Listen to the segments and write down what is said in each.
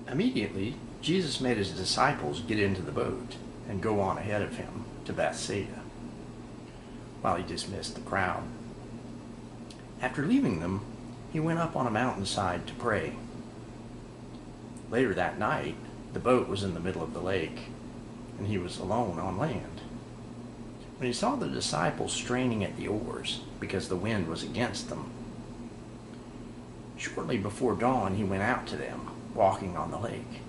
Immediately, Jesus made his disciples get into the boat and go on ahead of him to Bethsaida, while he dismissed the crowd. After leaving them, he went up on a mountainside to pray. Later that night, the boat was in the middle of the lake, and he was alone on land. When he saw the disciples straining at the oars because the wind was against them, shortly before dawn he went out to them, walking on the lake.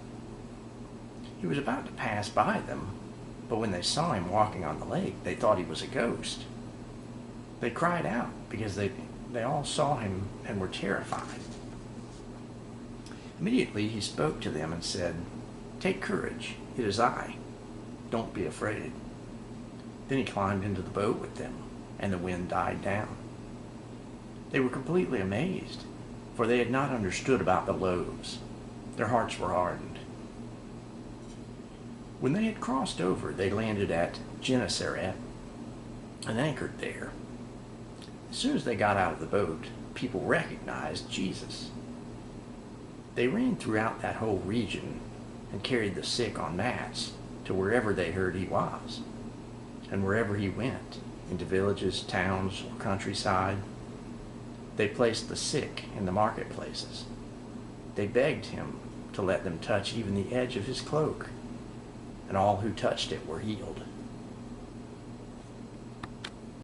He was about to pass by them, but when they saw him walking on the lake, they thought he was a ghost. They cried out because they all saw him and were terrified. Immediately he spoke to them and said, "Take courage, it is I. Don't be afraid." Then he climbed into the boat with them, and the wind died down. They were completely amazed, for they had not understood about the loaves. Their hearts were hardened. When they had crossed over, they landed at Gennesaret and anchored there. As soon as they got out of the boat, people recognized Jesus. They ran throughout that whole region and carried the sick on mats to wherever they heard he was. And wherever he went, into villages, towns, or countryside, they placed the sick in the marketplaces. They begged him to let them touch even the edge of his cloak, and all who touched it were healed.